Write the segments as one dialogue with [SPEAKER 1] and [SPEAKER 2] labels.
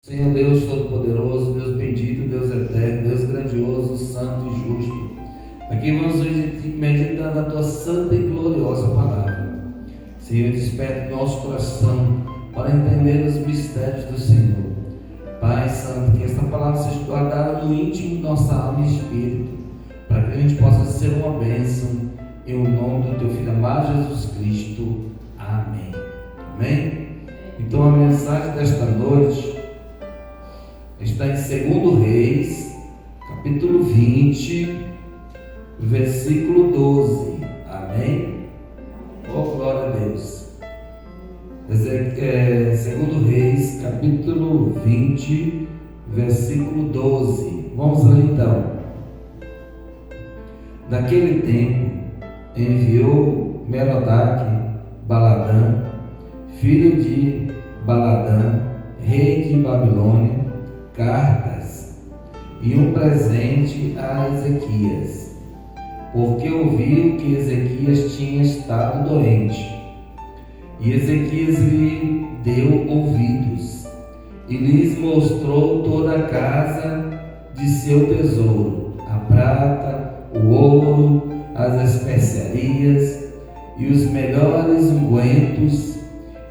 [SPEAKER 1] Senhor Deus Todo-Poderoso, Deus bendito, Deus eterno, Deus grandioso, santo e justo, aqui vamos meditando a Tua santa e gloriosa palavra. Senhor, desperta o nosso coração para entender os mistérios do Senhor. Pai Santo, que esta palavra seja guardada no íntimo de nossa alma e espírito, para que a gente possa ser uma bênção, em nome do Teu Filho amado Jesus Cristo. Amém. Amém? Então a mensagem desta noite está em 2 Reis, capítulo 20, versículo 12. Amém? Oh, glória a Deus. 2 Reis, capítulo 20, versículo 12. Vamos ler então. Naquele tempo, enviou Merodach-Baladã, filho de Baladã, rei de Babilônia, cartas e um presente a Ezequias, porque ouviu que Ezequias tinha estado doente. E Ezequias lhe deu ouvidos e lhes mostrou toda a casa de seu tesouro, a prata, o ouro, as especiarias e os melhores ungüentos,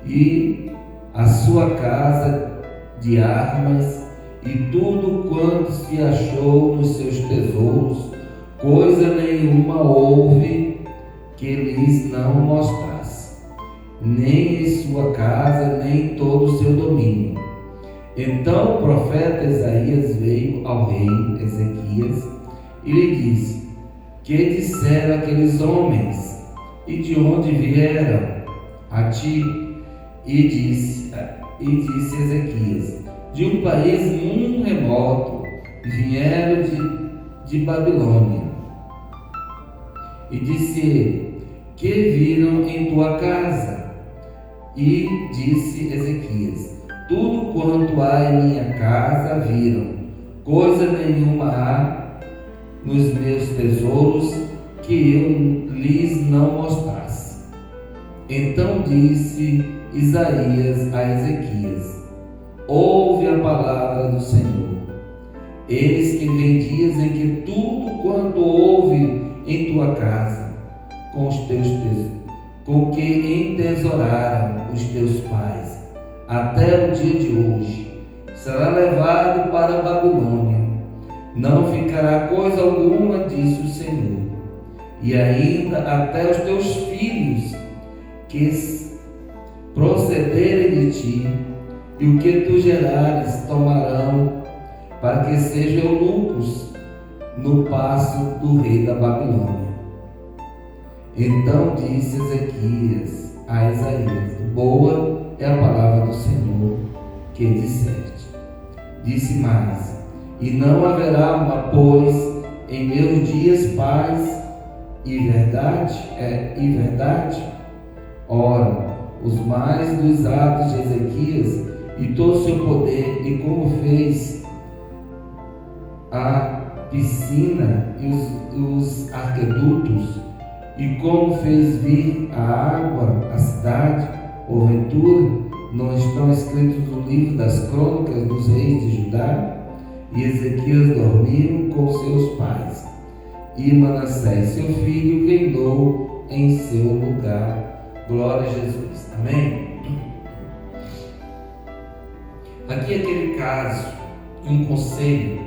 [SPEAKER 1] e a sua casa de armas, e tudo quanto se achou nos seus tesouros, coisa nenhuma houve que lhes não mostrasse, nem em sua casa, nem em todo o seu domínio. Então o profeta Isaías veio ao rei Ezequias e lhe disse: que disseram aqueles homens, e de onde vieram a ti? E disse Ezequias: de um país muito remoto, vieram de Babilônia. E disse ele: que viram em tua casa? E disse Ezequias: tudo quanto há em minha casa viram, coisa nenhuma há nos meus tesouros que eu lhes não mostrasse. Então disse Isaías a Ezequias: ouve a palavra do Senhor. Eis que vem dias em que tudo quanto houve em tua casa, com os teus tesouros, com que entesouraram os teus pais, até o dia de hoje, será levado para a Babilônia. Não ficará coisa alguma, disse o Senhor. E ainda até os teus filhos que procederem de ti, e o que tu gerares tomarão, para que sejam eunucos no paço do rei da Babilônia. Então disse Ezequias a Isaías: boa é a palavra do Senhor que disseste. Disse mais: e não haverá, pois, em meus dias paz e verdade? Ora, os mais dos atos de Ezequias e todo o seu poder, e como fez a piscina e os arquedutos, e como fez vir a água à cidade, porventura não estão escritos no livro das crônicas dos reis de Judá? E Ezequias dormiu com seus pais, e Manassés seu filho reinou em seu lugar. Glória a Jesus. Amém? Aqui é aquele caso, um conselho,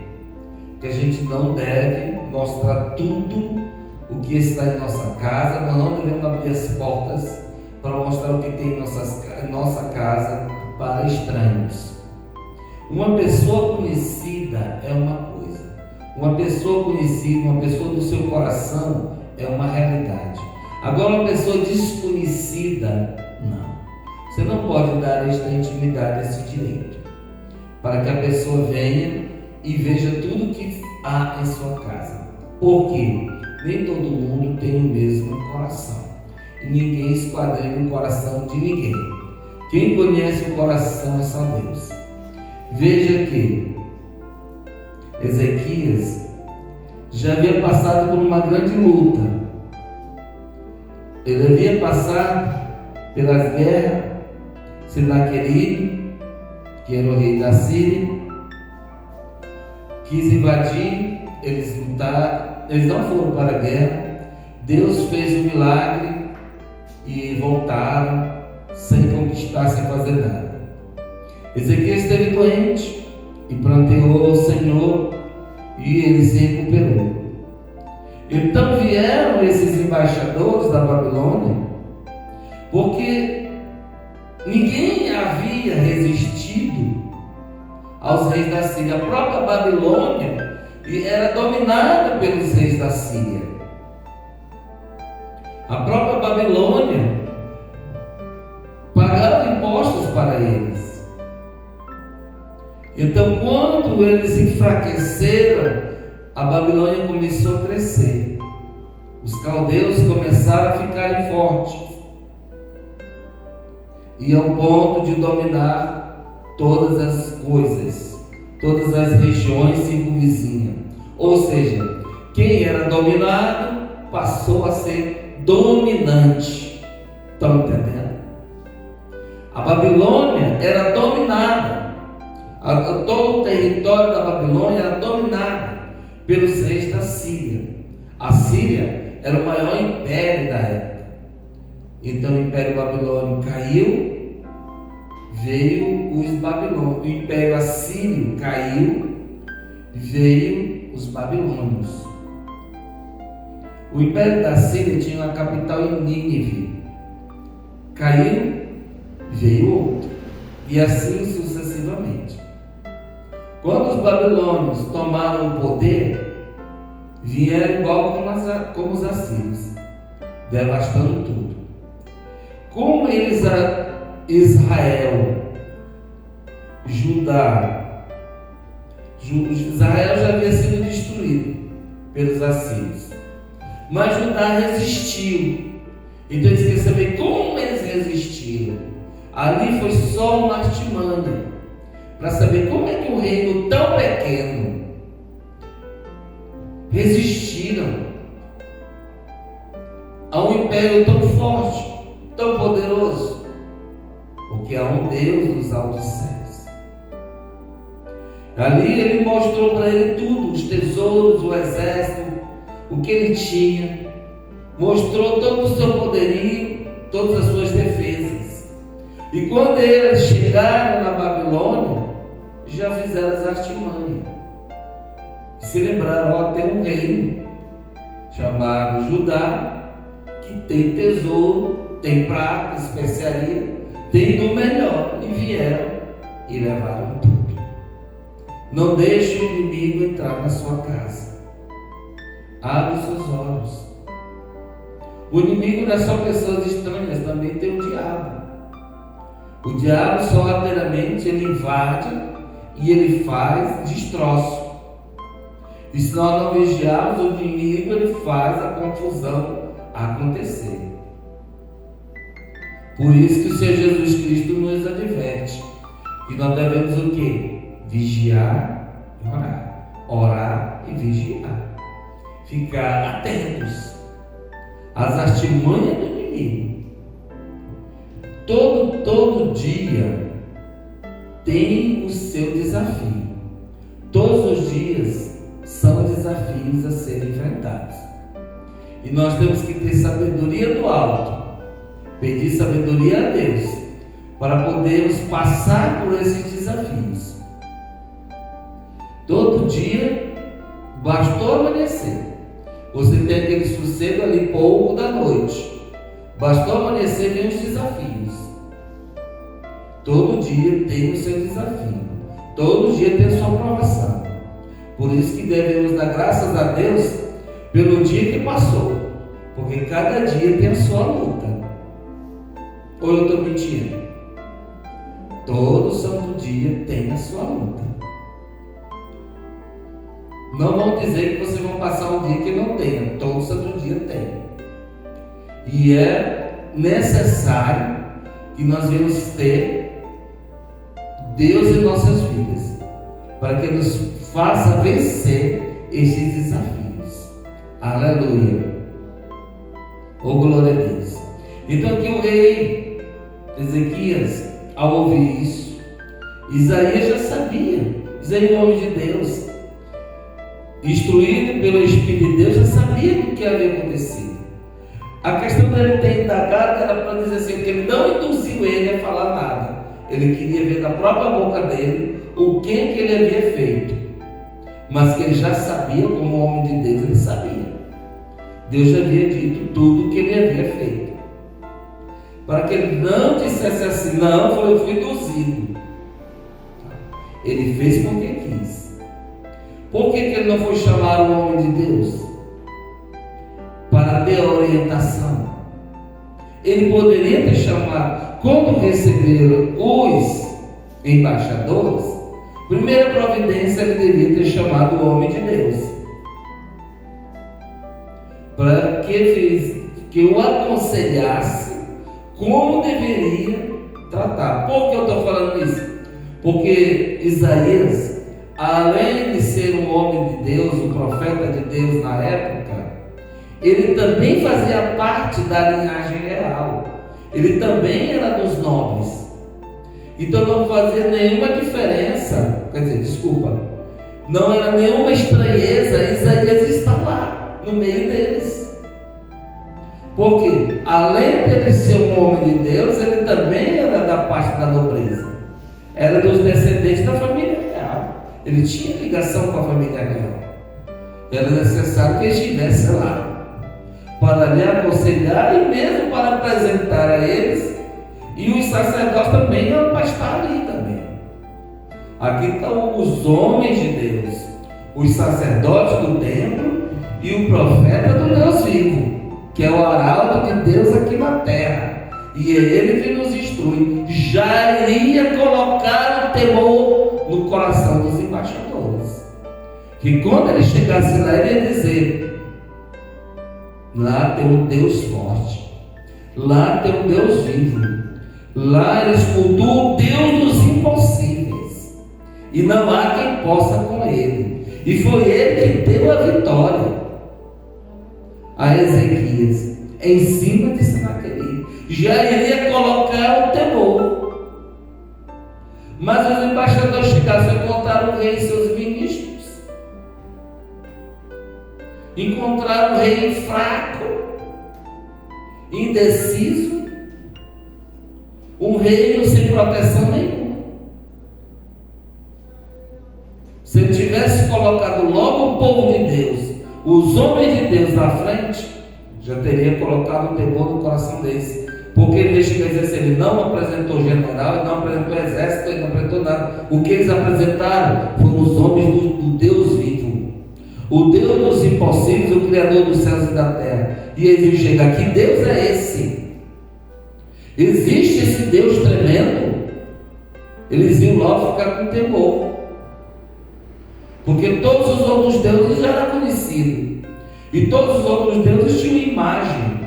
[SPEAKER 1] que a gente não deve mostrar tudo o que está em nossa casa. Nós não devemos abrir as portas para mostrar o que tem em nossa casa para estranhos. Uma pessoa conhecida é uma coisa, uma pessoa conhecida, uma pessoa do seu coração é uma realidade. Agora, uma pessoa desconhecida, não. Você não pode dar esta intimidade, esse direito, para que a pessoa venha e veja tudo que há em sua casa. Porque nem todo mundo tem o mesmo coração, e ninguém esquadrinha o coração de ninguém. Quem conhece o coração é só Deus. Veja que Ezequias já havia passado por uma grande luta. Ele havia passado pelas guerras, Senaqueribe, que que era o rei da Síria, quis invadir, eles lutaram, eles não foram para a guerra. Deus fez um milagre e voltaram sem conquistar, sem fazer nada. Ezequias esteve doente e pranteou ao Senhor e ele se recuperou. Então vieram esses embaixadores da Babilônia, porque ninguém havia resistido aos reis da Síria. A própria Babilônia era dominada pelos reis da Síria. A própria Babilônia pagava impostos para eles. Então, quando eles enfraqueceram, a Babilônia começou a crescer. Os caldeus começaram a ficar fortes e ao ponto de dominar todas as coisas, todas as regiões circunvizinhas. Ou seja, quem era dominado passou a ser dominante. Estão entendendo? A Babilônia era dominada, todo o território da Babilônia era dominado pelos reis da Síria. A Síria era o maior império da época. Então o Império Babilônico caiu, veio os babilônios. O Império Assírio caiu, veio os babilônios. O Império da Síria tinha uma capital em Nínive. Caiu, veio outro. E assim sucessivamente. Quando os babilônios tomaram o poder, vieram igual como os assírios, devastando tudo. Como eles, Israel, Judá, Israel já havia sido destruído pelos assírios, mas Judá resistiu. Então eles querem saber como eles resistiram. Ali foi só uma artimanha para saber como é que um reino tão pequeno resistiram a um império tão forte, tão poderoso, porque há um Deus nos altos céus. Ali ele mostrou para ele tudo, os tesouros, o exército, o que ele tinha, mostrou todo o seu poderio, todas as suas defesas. E quando eles chegaram na Babilônia, já fizeram as artimanhas. Se lembraram, ó, tem um reino chamado Judá, que tem tesouro, tem prata, especiaria, tem do melhor. E vieram e levaram tudo. Não deixe o inimigo entrar na sua casa. Abre os seus olhos. O inimigo não é só pessoas estranhas, também tem o diabo. O diabo sorrateiramente ele invade e ele faz destroço. E se nós não vigiarmos, o inimigo ele faz a confusão acontecer. Por isso que o Senhor Jesus Cristo nos adverte que nós devemos o quê? Vigiar e orar. Orar e vigiar. Ficar atentos às artimanhas do inimigo. Todo dia tem o seu desafio. Todos os dias são desafios a serem enfrentados. E nós temos que ter sabedoria do alto, pedir sabedoria a Deus, para podermos passar por esses desafios. Todo dia, bastou amanhecer. Você tem aquele sossego ali pouco da noite. Bastou amanhecer, vem os desafios. Todo dia tem o seu desafio. Todo dia tem a sua provação. Por isso que devemos dar graças a Deus pelo dia que passou. Porque cada dia tem a sua luta. Ou eu estou mentindo? Todo santo dia tem a sua luta. Não vão dizer que vocês vão passar um dia que não tenha. Todo santo dia tem. E é necessário que nós venhamos ter Deus em nossas vidas, para que nos faça vencer estes desafios. Aleluia. Oh, glória a Deus. Então aqui o rei Ezequias, ao ouvir isso, Isaías já sabia. Isaías, o homem de Deus, instruído pelo Espírito de Deus, já sabia do que havia acontecido. A questão dele ter indagado era para dizer assim, que ele não induziu ele a falar nada. Ele queria ver da própria boca dele o que ele havia feito. Mas que ele já sabia, como homem de Deus, ele sabia. Deus já havia dito tudo o que ele havia feito. Para que ele não dissesse assim, não, eu fui induzido. Ele fez porque quis. Por que ele não foi chamar o homem de Deus? Para ter orientação. Ele poderia ter chamado, quando receberam os embaixadores, primeira providência, ele devia ter chamado o homem de Deus. Para que o aconselhasse como deveria tratar. Por que eu estou falando isso? Porque Isaías, além de ser um homem de Deus, um profeta de Deus na época, ele também fazia parte da linhagem real. Ele também era dos nobres. Então não fazia nenhuma diferença, não era nenhuma estranheza Isaías estar lá, no meio deles. Porque, além de ele ser um homem de Deus, ele também era da parte da nobreza. Era dos descendentes da família real. Ele tinha ligação com a família real. Era necessário que ele estivesse lá para lhe aconselhar e mesmo para apresentar a eles. E os sacerdotes também eram para estar ali também. Aqui estão os homens de Deus, os sacerdotes do templo e o profeta do Deus vivo, que é o arauto de Deus aqui na terra. E é ele que nos instrui. Já iria colocar o temor no coração dos embaixadores. Que quando ele chegasse lá, ele ia dizer: lá tem um Deus forte, lá tem um Deus vivo, lá ele escutou o Deus dos impossíveis, e não há quem possa com ele. E foi ele que deu a vitória a Ezequias em cima de Senaqueribe. Já iria colocar o temor. Mas os embaixadores chegaram e encontraram o rei e seus ministros. Encontraram o rei fraco, indeciso, um reino sem proteção nenhuma. Se ele tivesse colocado logo o povo de Deus, os homens de Deus na frente, já teria colocado o temor no coração deles. Porque ele deixa de dizer assim, ele não apresentou general, ele não apresentou exército, ele não apresentou nada. O que eles apresentaram foram os homens do Deus vivo, o Deus dos impossíveis, o Criador dos céus e da terra. E eles chegam aqui, Deus é esse. Existe esse Deus tremendo. Eles iam logo ficar com temor, porque todos os outros deuses já eram conhecidos, e todos os outros deuses tinham imagem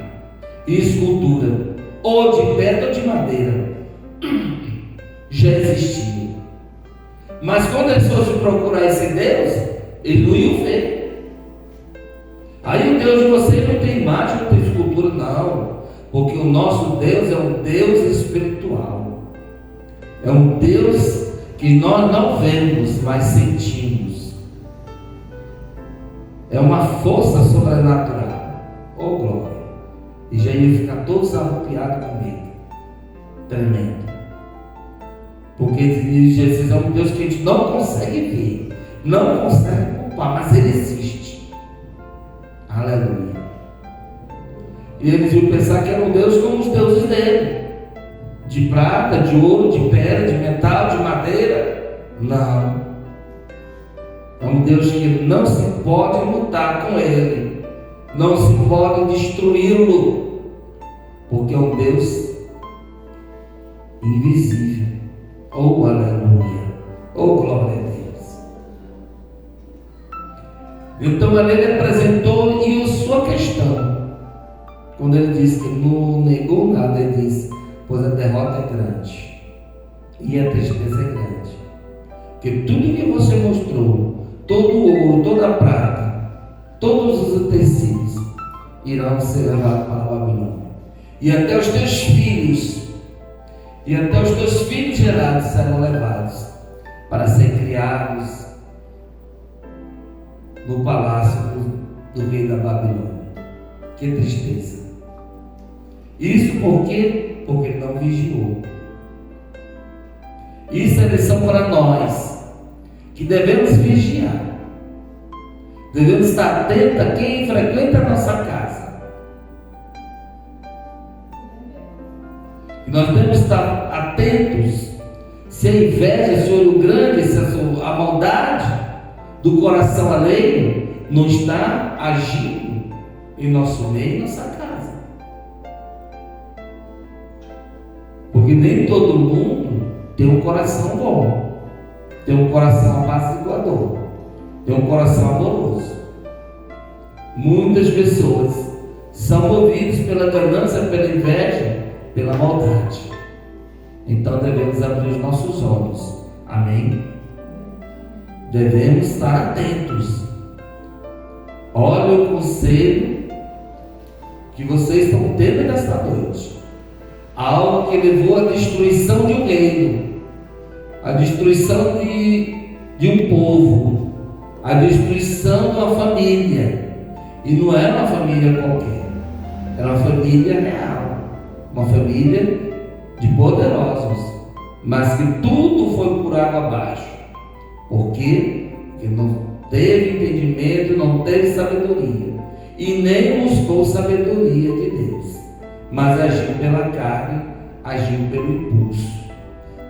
[SPEAKER 1] e escultura, ou de pedra ou de madeira, já existia. Mas quando eles fossem procurar esse Deus, eles não iam ver. Aí o Deus de vocês não tem imagem, não tem escultura, não, porque o nosso Deus é um Deus espiritual, é um Deus que nós não vemos, mas sentimos. É uma força sobrenatural. Oh glória! E já ia ficar todos arrupiados com medo, tremendo. Porque Jesus é um Deus que a gente não consegue ver, não consegue culpar, mas Ele existe. Aleluia. E eles iam pensar que era um Deus como os deuses dele, de prata, de ouro, de pedra, de metal, de madeira. Não. É um Deus que não se pode lutar com Ele, não se pode destruí-lo, porque é um Deus invisível. Oh aleluia, oh glória a Deus. Então ele apresentou e a sua questão. Quando ele disse que não negou nada, ele disse: pois a derrota é grande e a tristeza é grande, porque tudo que você mostrou, todo o ouro, toda a prata, todos os utensílios irão ser levados para a Babilônia, e até os teus filhos gerados serão levados. para ser criados no palácio do rei da Babilônia. Que tristeza! Isso por quê? Porque ele não vigiou. Isso é lição para nós, que devemos vigiar. Devemos estar atentos a quem frequenta a nossa casa. E nós devemos estar atentos se a inveja, se o olho grande, se a maldade do coração alheio não está agindo em nosso meio, em nossa casa. Porque nem todo mundo tem um coração bom, tem um coração apaciguador, tem um coração amoroso. Muitas pessoas são movidas pela ganância, pela inveja, pela maldade. Então devemos abrir os nossos olhos. Amém? Devemos estar atentos. Olha o conselho que vocês estão tendo nesta noite. Algo que levou à destruição de um reino, à destruição de um povo, à destruição de uma família. E não era uma família qualquer, era uma família real, uma família de poderosos, mas que tudo foi por água abaixo. Por quê? Porque não teve entendimento, não teve sabedoria, e nem buscou sabedoria de Deus, mas agiu pela carne, agiu pelo impulso.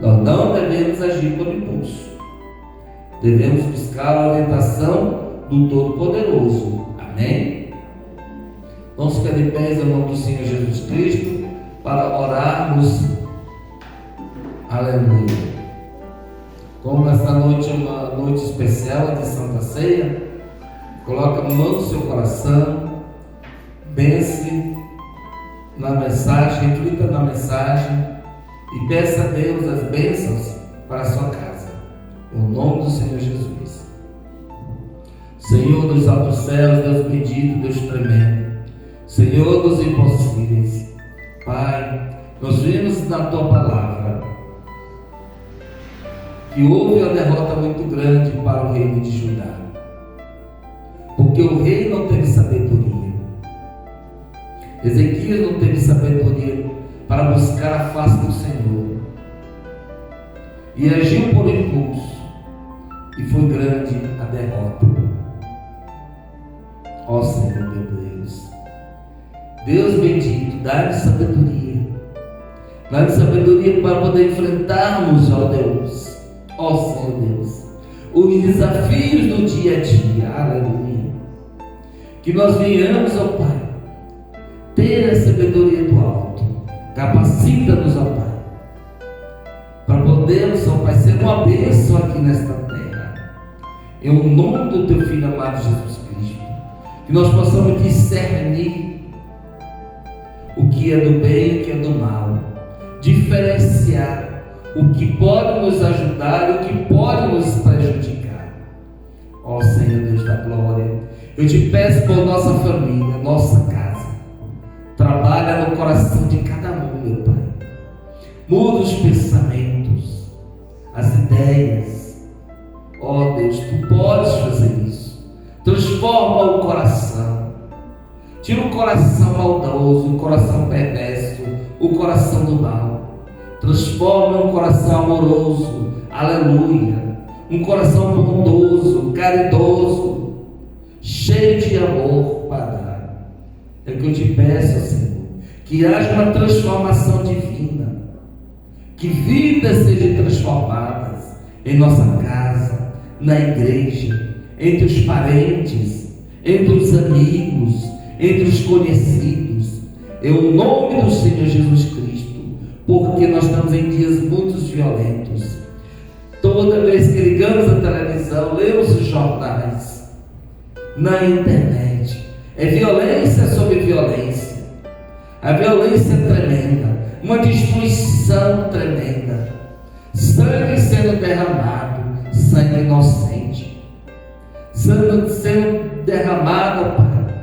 [SPEAKER 1] Nós não devemos agir pelo impulso, devemos buscar a orientação do Todo-Poderoso. Amém? Vamos ficar de pé em nome do Senhor Jesus Cristo para orarmos. Aleluia. Como esta noite é uma noite especial de Santa Ceia, coloca a mão no seu coração, pense na mensagem, reflita na mensagem e peça a Deus as bênçãos para a sua casa. Em nome do Senhor Jesus. Senhor dos altos céus, Deus bendito, Deus tremendo, Senhor dos impossíveis, Pai, nós vimos na Tua palavra que houve uma derrota muito grande para o reino de Judá, porque o rei não teve sabedoria. Ezequias não teve sabedoria para buscar a face do Senhor e agiu por impulso, e foi grande a derrota. Ó Senhor meu Deus, Deus bendito, dá-nos sabedoria, dá-nos sabedoria para poder enfrentarmos, ó Deus, ó Senhor Deus, os desafios do dia a dia. Aleluia. Que nós venhamos, ó Pai, ter a sabedoria do alto. Capacita-nos, ó Pai, para podermos, ó Pai, ser uma bênção aqui nesta terra. Em nome do Teu Filho amado Jesus Cristo, que nós possamos discernir o que é do bem e o que é do mal, diferenciar o que pode nos ajudar e o que pode nos prejudicar. Ó Senhor Deus da glória, eu te peço por nossa família, nossa casa. Trabalha no coração de cada um, meu Pai. Muda os pensamentos, as ideias. Ó Deus, Tu podes fazer isso. Transforma o coração. Tira o coração maldoso, o coração perverso, o coração do mal. Transforma um coração amoroso, aleluia, um coração bondoso, caridoso, cheio de amor para dar. É o que eu te peço, Senhor, que haja uma transformação divina, que vidas sejam transformadas em nossa casa, na igreja, entre os parentes, entre os amigos, entre os conhecidos, em nome do Senhor Jesus Cristo. Porque nós estamos em dias muito violentos. Toda vez que ligamos a televisão, lemos os jornais, na internet, é violência sobre violência. A violência é tremenda, uma destruição tremenda, sangue sendo derramado, sangue inocente, sangue sendo derramado, Pai,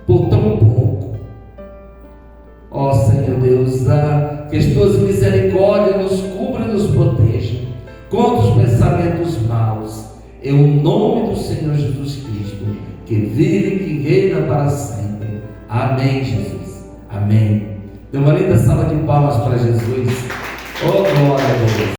[SPEAKER 1] por tão pouco. Ó Senhor Deus, que as Tuas misericórdias nos cubram e nos protejam, contra os pensamentos maus. Em o nome do Senhor Jesus Cristo, que vive e que reina para sempre. Amém, Jesus. Amém. Dê uma linda salva de palmas para Jesus. Oh, glória a Deus.